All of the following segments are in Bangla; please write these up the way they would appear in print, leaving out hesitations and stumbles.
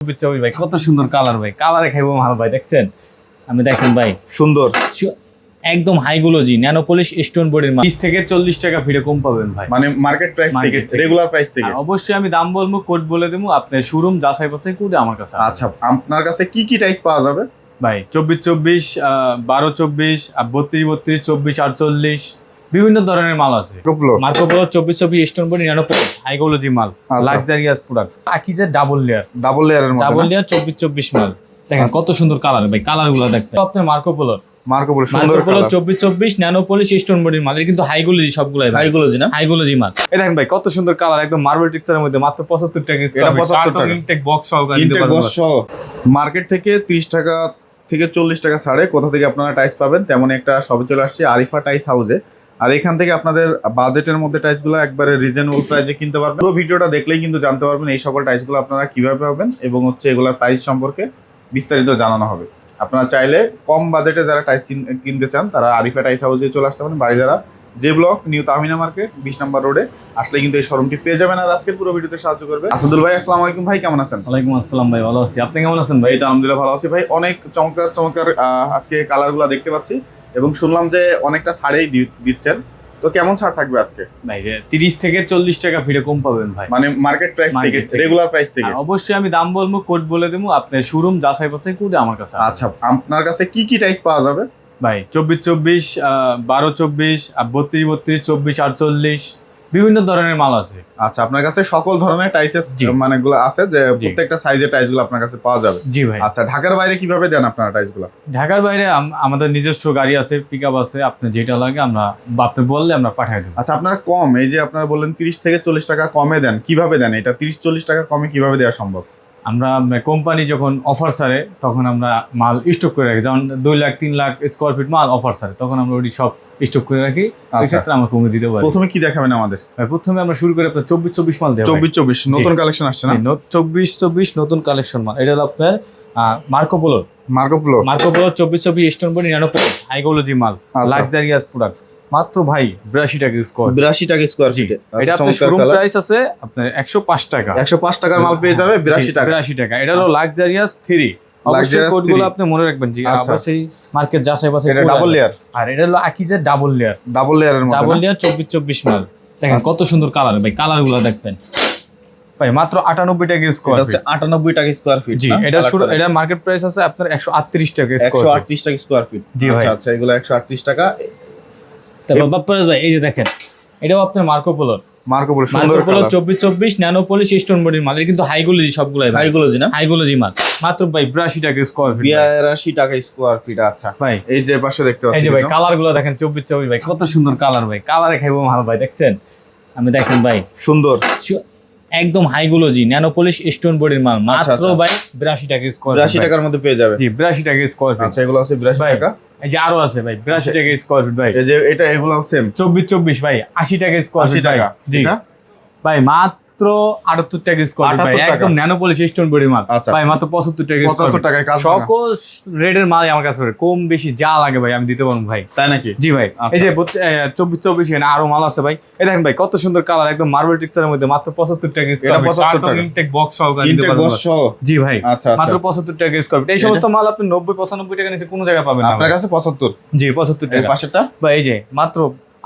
ভাই কত সুন্দর কালার ভাই, কালারে খাইবো মাল ভাই। দেখছেন আমি দেখেন ভাই সুন্দর একদম হাইগুলোজি ন্যানো পলিশ স্টোন বডির মাল 30 থেকে 40 টাকা ফিরে কম পাবেন ভাই, মানে মার্কেট প্রাইস থেকে রেগুলার প্রাইস থেকে। অবশ্যই আমি দাম বলবো, কোড বলে দেবো, আপনি শোরুম যাচাই বাছাই করে আমার কাছে। আচ্ছা, আপনার কাছে কি কি টাইস পাওয়া যাবে ভাই? 24-24, 12-24, 32-32, 24-48 বিভিন্ন ধরনের মাল আছে। Marco Polo 24-24 stone body nano polish হাইগুলোজি মাল, লাক্সারিয়াস প্রোডাক্ট। আকিজের ডাবল লেয়ার এর মধ্যে ডাবল লেয়ার 24-24 মাল। দেখেন কত সুন্দর কালার ভাই, কালারগুলো দেখতে আপনার মার্কো পোলো সুন্দর কালার 24-24 ন্যানো পলিশ স্টোন বডির মাল, কিন্তু হাইগুলোজি সবগুলাই হাইগুলোজি না, হাইগুলোজি মাল। এই দেখেন ভাই কত সুন্দর কালার, একদম মার্বেল টেক্সচারের মধ্যে মাত্র 75 টাকা। এটা 75 টাকা ইনটেক বক্স সহকারে নিতে ইনটেক পারবেন। বক্স সহ মার্কেট থেকে 30 টাকা থেকে 40 টাকা ছাড়ে কোথা থেকে আপনারা টাইস পাবেন তেমন একটা সবে চলে আসছে আরিফা টাইস হাউসে। আর এখান থেকে আপনাদের বাজেটের মধ্যে টাইসগুলো একবারে রিজনেবল প্রাইসে কিনতে পারবেন। পুরো ভিডিওটা দেখলেই কিন্তু জানতে পারবেন এই সকল টাইসগুলো আপনারা কিভাবে পাবেন এবং এগুলোর প্রাইস সম্পর্কে বিস্তারিত জানানো হবে। আপনারা চাইলে কম বাজেটে যারা টাইস কিনতে চান তারা আরিফা টাইস হাউসে চলে আসতে পারেন। বাড়িধারা যে ব্লক নিউ তাহমিনা মার্কেট 20 নম্বর রোডে আসলে কিন্তু এই শোরুমটি পেয়ে যাবেন। আর আজকের পুরো ভিডিওতে সাহায্য করবে আসাদুল ভাই। আসসালামু আলাইকুম ভাই, কেমন আছেন? ওয়ালাইকুম আসসালাম ভাই, ভালো আছি। আপনি কেমন আছেন ভাই? এই তো আলহামদুলিল্লাহ ভালো আছি ভাই। অনেক চমৎকার চমৎকার আজকে কালারগুলো দেখতে পাচ্ছি এবং শুনলাম যে অনেকটা ছাড়েই দিচ্ছেন, তো কেমন ছাড় থাকবে আজকে? ভাই 30 থেকে 40 টাকা ফিরে কম পাবেন ভাই, মানে মার্কেট প্রাইস থেকে রেগুলার প্রাইস থেকে। অবশ্যই আমি দাম বলবো, কোড বলে দেবো, আপনি শোরুম যাচাই বাছাই করে আমার কাছে। আচ্ছা, আপনার কাছে কি কি টাইস পাওয়া যাবে ভাই? 24-24, 12-24, 32-32, 24-48 বিভিন্ন ধরনের মাল আছে। আচ্ছা, আপনার কাছে সকল ধরনের টাইসেস মানে গুলো আছে, যে প্রত্যেকটা সাইজের টাইস গুলো আপনার কাছে পাওয়া যাবে? জি ভাই। আচ্ছা, ঢাকার বাইরে কিভাবে দেন আপনারা টাইস গুলো? ঢাকার বাইরে আমাদের নিজস্ব গাড়ি আছে, পিকআপ আছে, আপনি যেটা লাগে আমরা আপনি বললে আমরা পাঠিয়ে দেবো। আচ্ছা, আপনারা কম, এই যে আপনারা বললেন 30 থেকে 40 টাকা কমে দেন, কিভাবে দেন? এটা 30-40 টাকা কমে কিভাবে দেওয়া সম্ভব? আমরা কোম্পানি যখন অফার ছাড়ে তখন আমরা মাল স্টক করে রাখি, যেমন 2 লাখ 3 লাখ স্কোয়ার ফিট মাল অফার ছাড়ে, তখন আমরা ওই সব স্টক করে রাখি। এই ক্ষেত্রে আমরা কমে দিতে পারি। প্রথমে কি দেখাবেন আমাদের? প্রথমে আমরা শুরু করি আপনার 24-24 মাল দেব। 24-24 নতুন কালেকশন আসছে না? 24-24 নতুন কালেকশন মাল। এটা হলো আপনার Marco Polo 24-24 stone body nano polish হাইগুলোজি মাল, লাক্সারিয়াস প্রোডাক্ট। মাত্র ভাই 82 টাকা স্কোয়ার, 82 টাকা স্কোয়ার ফিট। এটা আপনার শোরুম প্রাইস আছে আপনার 105 টাকা। 105 টাকার মাল পেয়ে যাবে 82 টাকা। 82 টাকা। এটা হলো লাক্সারিয়াস 3। অবশ্যই কোডগুলো আপনি মনে রাখবেন জি। অবশ্যই মার্কেট যাচাই বাছাই। এটা ডাবল লেয়ার, আর এটা হলো আকিজের ডাবল লেয়ার এর মধ্যে ডাবল লেয়ার 24-24 মাল। দেখেন কত সুন্দর কালার ভাই, কালারগুলো দেখবেন ভাই। মাত্র 98 টাকা স্কোয়ার ফিট। এটা 98 টাকা স্কোয়ার ফিট জি। এটা মার্কেট প্রাইস আছে আপনার 138 টাকা স্কোয়ার ফিট। 138 টাকা স্কোয়ার ফিট। জি ভাই। আচ্ছা, এগুলো 138 টাকা। তারপর বাপ্পারাজ ভাই এই যে দেখেন, এটাও আপনার মার্কো পোলো সুন্দর কালার 24-24 ন্যানো পলিশ স্টোন বডির মাল, কিন্তু হাইগুলোজি সবগুলাই হাইগুলোজি না, হাইগুলোজি মাল। মাত্র ভাই 82 টাকা স্কোয়ার ফিট। 82 টাকা স্কোয়ার ফিট। আচ্ছা ভাই, এই যে পাশে দেখতে পাচ্ছি, এই যে ভাই কালারগুলো দেখেন 24-24 ভাই কত সুন্দর কালার ভাই, কালারে খাইবো মাল ভাই। দেখছেন আমি দেখেন ভাই সুন্দর একদম হাইগুলোজি ন্যানো পলিশ স্টোন বডির মাল, মাত্র ভাই 82 টাকা স্কোয়ার। 82 টাকার মধ্যে পেয়ে যাবে। জি 82 টাকা স্কোয়ার ফিট। আচ্ছা, এগুলো আছে 82 টাকা। এই যে আরো আছে ভাই 82 টাকা স্কোয়ার ফিট ভাই। এই যে এগুলো সেম 24-24 ভাই 80 টাকা স্কোয়ার ফিট ভাই। জি ভাই মাত্র 78 টাকা স্কোয়ার ফিট ভাই, একদম ন্যানো পলিশ স্টোন বডি মাল ভাই। মাত্র 75 টাকা স্কোয়ার ফিট। সকল রেডের মাল আমার কাছে কম বেশি যা লাগে ভাই আমি দিতে পারবো ভাই। তাই নাকি? জি ভাই। এই যে 24-24 এখানে আরো মাল আছে ভাই। এই দেখেন ভাই কত সুন্দর কালার, একদম মার্বেল টেক্সচারের মধ্যে মাত্র 75 টাকা স্কোয়ার ফিট। 75 টাকা ইনটেক বক্স সহকারে নিতে পারবেন। জি ভাই। আচ্ছা, মাত্র 75 টাকা স্কোয়ার ফিট। এই সমস্ত মাল আপনি 90-95 টাকা নিচে কোনো জায়গায় পাবেন না। আপনার কাছে 75? জি 75 টাকা। পাশেরটা ভাই এই যে মাত্র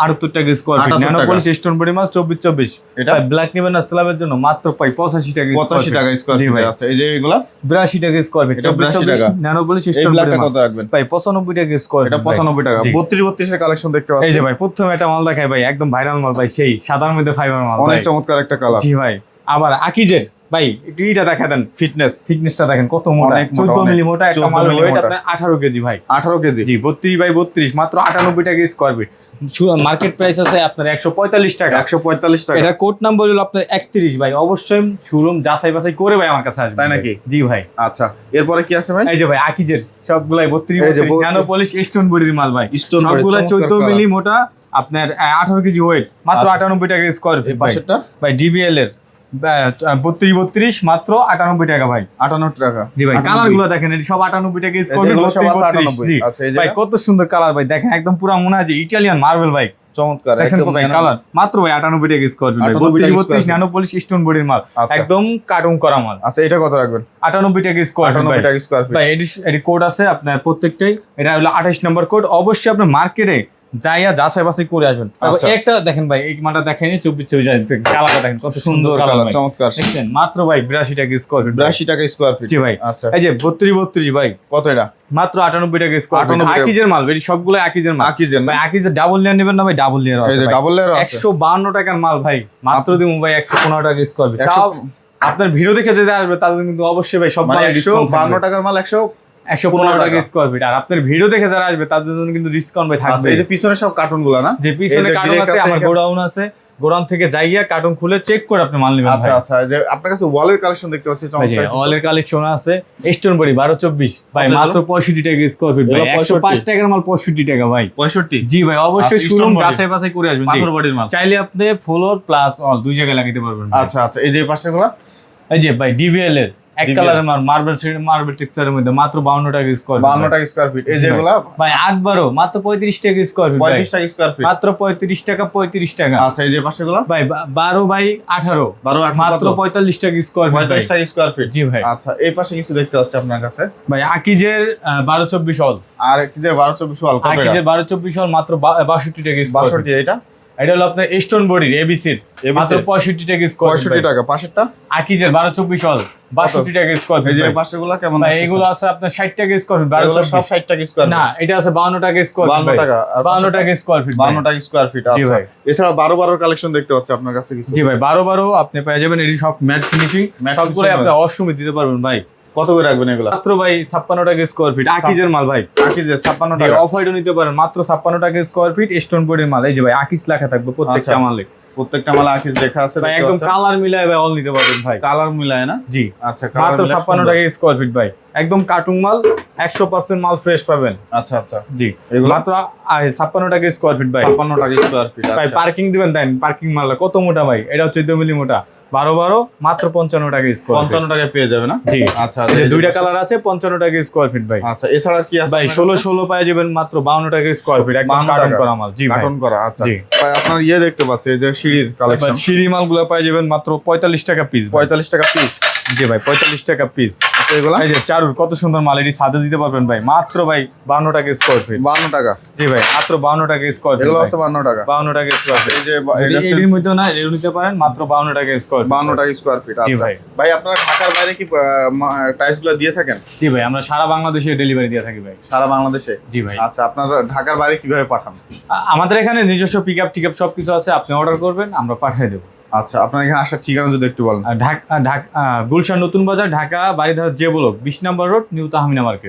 78 টাকা square feet nano polish stone body মাল 24-24। এটা ব্ল্যাক নিবেন না স্ল্যাবের জন্য মাত্র পাই 85 টাকা 85 টাকা স্কোয়ার ফিট। আচ্ছা, এই যে এগুলা 82 টাকা square feet 24-24 nano polish stone body মাল কত রাখবেন? ভাই 95 টাকা স্কোয়ার ফিট। এটা 95 টাকা। 32-32 এর কালেকশন দেখতে পাচ্ছেন। এই যে ভাই প্রথমে একটা মাল দেখাই ভাই, একদম ভাইরাল মাল ভাই, সেই সাদার মধ্যে ফাইবার মাল, অনেক চমৎকার একটা কালার। জি ভাই। আবার আকিজের ভাই একটু এটা দেখা দেন, ফিটনেসটা দেখেন কত মোটা, 14 মিলি মোটা একটা মাল, ওয়েট আপনার 18 কেজি ভাই। 18 কেজি? জি 32/32 মাত্র 98 টাকা স্কোয়ার ফিট। মার্কেট প্রাইস আছে আপনার 145 টাকা। 145 টাকা। এটা কোড নাম্বার হলো আপনার 31 ভাই। অবশ্যই শোরুম যাচাই বাছাই করে ভাই আমার কাছে আসবে। তাই নাকি? জি ভাই। আচ্ছা, এরপরে কি আছে ভাই? এই যে ভাই আকিজের সবগুলাই 32 ন্যানো পলিশ স্টোন বডির মাল ভাই, সবগুলা 14 মিলি মোটা আপনার 18 কেজি ওয়েট, মাত্র 98 টাকা স্কোয়ার ফিট। পাশেরটা ভাই ডিবিএল এর 32-32 মাত্র 98 টাকা ভাই। 98 টাকা। জি ভাই কালারগুলো দেখেন, এটা সব 98 টাকা স্কোয়ার ফিট। জি ভাই কত সুন্দর কালার ভাই, দেখেন একদম পুরো মনে হয় যে ইটালিয়ান মার্বেল ভাই। চমৎকার একদম কালার মাত্র ভাই 98 টাকা স্কয়ার ফিট ভাই 32 ন্যানো পলিশ স্টোন বডির মাল একদম কার্টুন করা মাল। আচ্ছা এটা কত রাখবেন? 98 টাকা স্কয়ার ফিট 98 টাকা স্কয়ার ফিট ভাই এডি কোড আছে আপনার প্রত্যেকটাই, এটা হলো 28 নম্বর কোড। অবশ্যই আপনি মার্কেটে যাইয়া যাচাই বাছাই করে আসবেন। একটা দেখেন ভাই এই মালটা দেখেন 24 যায় কালারটা দেখেন কত সুন্দর কালার চমৎকার দেখেন মাত্র ভাই 82 টাকা স্কয়ার ফিট 82 টাকা স্কয়ার ফিট জি ভাই। আচ্ছা এই যে 32 ভাই কত এটা? মাত্র 98 টাকা স্কয়ার ফিট আকিজের মাল ভাই সবগুলো আকিজের মাল। আকিজের ভাই আকিজের ডাবল লেয়ার নেবেন না ভাই ডাবল লেয়ার আছে এই যে ডাবল লেয়ার আছে 152 টাকার মাল ভাই মাত্র দিমু ভাই 115 টাকা স্কয়ার ফিট। তাও আপনার ভিডিও দেখে যেতে আসবে তাদের কিন্তু অবশ্যই ভাই সব মাল 152 টাকার মাল 115 টাকা স্কয়ার ফিট। আর আপনার ভিডিও দেখে যারা আসবে তাদের জন্য কিন্তু ডিসকাউন্ট ভাই থাকবে। এই যে পিছনে সব কার্টুনগুলো না, যে পিছনে কার্টুন আছে আমার গোডাউন আছে, গোডাউন থেকে যাইয়া কার্টুন খুলে চেক করে আপনি মাল নেবেন। আচ্ছা আচ্ছা এই যে আপনার কাছে ওয়ালের কালেকশন দেখতে পাচ্ছি চমৎকার ওয়ালের কালেকশন আছে স্টোন বডি 1224 ভাই মাত্র 65 টাকা স্কয়ার ফিট ভাই 105 টাকার মাল 65 টাকা ভাই 65 জি ভাই অবশ্যই শোরুম যাচাই বাছাই করে আসবেন। পাথর বডির মাল চাইলে আপনি ফ্লোর প্লাস অল দুই জায়গায় লাগাইতে পারবেন। আচ্ছা আচ্ছা এই যে পাশেগুলো এই যে ভাই ডিভিএল এর এক কালারের মার্বেল টেক্সচারের মধ্যে মাত্র 52 টাকা স্কয়ার ফিট 52 টাকা স্কয়ার ফিট এই যেগুলো ভাই 812 মাত্র 35 টাকা স্কয়ার ফিট 35 টাকা স্কয়ার ফিট মাত্র 35 টাকা 35 টাকা। আচ্ছা এই যে পাশেগুলো ভাই 12 বাই 18 মাত্র 45 টাকা স্কয়ার ফিট 45 টাকা স্কয়ার ফিট জি ভাই। আচ্ছা এই পাশে কিছু দেখতে পাচ্ছি আপনার কাছে ভাই আকিজের 1224 অল আর আকিজের 1224 অল কত এটা? আকিজের 1224 অল মাত্র 62 টাকা স্কয়ার ফিট 62 এটা এটা হলো আপনার স্টোন বডির এবিসির মাত্র 65 টাকা স্কয়ার ফিট 65 টাকা পাশেরটা আকিজের 1224 অল 62 টাকা স্কয়ার ফিট এই যে পাশেগুলো কেমন? ভাই এগুলো আছে আপনার 60 টাকা স্কয়ার ফিট এগুলো সব 60 টাকা স্কয়ার না এটা আছে 52 টাকা স্কয়ার ফিট 52 টাকা 52 টাকা স্কয়ার ফিট 52 টাকা স্কয়ার ফিট আচ্ছা এছাড়া 12 কালেকশন দেখতে পাচ্ছি আপনার কাছে কিছু জি ভাই 12 আপনি পেয়ে যাবেন এটি সব ম্যাট ফিনিশিং সবগুলো আপনি অসুবিধা দিতে পারবেন ভাই। কত করে রাখবেন এগুলো? মাত্র ভাই 56 টাকা স্কয়ার ফিট আকিজের মাল ভাই আকিজের 56 টাকা অফ হোয়াইটও নিতে পারেন মাত্র 56 টাকা স্কয়ার ফিট স্টোন বডির মাল। এই যে ভাই আকিজ লেখা থাকবে প্রত্যেকটা মালে প্রত্যেকটা মালে আকিজ লেখা আছে ভাই একদম কালার মিলায় ভাই অল নিতে পারবেন ভাই কালার মিলায় না জি আচ্ছা মাত্র 56 টাকা স্কয়ার ফিট ভাই একদম কার্টুন মাল 100% মাল ফ্রেশ পাবেন। আচ্ছা আচ্ছা জি এগুলো মাত্র 56 টাকা স্কয়ার ফিট ভাই 56 টাকা স্কয়ার ফিট ভাই পার্কিং দিবেন দেন পার্কিং মাল কত মোটা ভাই এটা 14 মিলি মোটা 12 মাত্র 55 টাকা স্কয়ার 55 টাকায় পেয়ে যাবে না জি আচ্ছা এই যে দুইটা কালার আছে 55 টাকা স্কয়ার ফিট ভাই। আচ্ছা এছাড়া কি আছে ভাই 16 পাওয়া যাবেন মাত্র 52 টাকা স্কয়ার ফিট একদম কার্টুন করা মাল জি ভাই কার্টুন করা আচ্ছা জি ভাই আপনার ইয়ে দেখতে পাচ্ছি এই যে সিঁড়ির কালেকশন সিঁড়ি মালগুলো পাওয়া যাবেন মাত্র 45 টাকা পিস 45 টাকা পিস জি ভাই 45 টাকা পিস। আচ্ছা এগুলা এই যে চারুর কত সুন্দর মাল এটি সাদা দিতে পারবেন ভাই মাত্র ভাই 52 টাকা স্কয়ার ফিট 52 টাকা জি ভাই মাত্র 52 টাকা স্কয়ার ফিট এগুলো আছে 52 টাকা 52 টাকা স্কয়ার ফিট এই যে এটির মধ্যে না এর নিতে পারেন মাত্র 52 টাকা স্কয়ার ফিট 52 টাকা স্কয়ার ফিট জি আচ্ছা ভাই। ভাই আপনারা ঢাকার বাইরে কি টাইলসগুলো দিয়ে থাকেন? জি ভাই আমরা সারা বাংলাদেশে ডেলিভারি দিয়ে থাকি ভাই সারা বাংলাদেশে জি ভাই। আচ্ছা আপনারা ঢাকার বাইরে কিভাবে পাঠান? আমাদের এখানে নিজস্ব পিকআপ টিকআপ সবকিছু আছে আপনি অর্ডার করবেন আমরা পাঠিয়ে দেব। আচ্ছা আপনার এখানে আসার ঠিকানা যদি একটু বলেন। ঢাকা গুলশান নতুন বাজার ঢাকা বাড়িধারা যে ব্লক 20 নম্বর রোড নিউ তাহমিনা মার্কেট।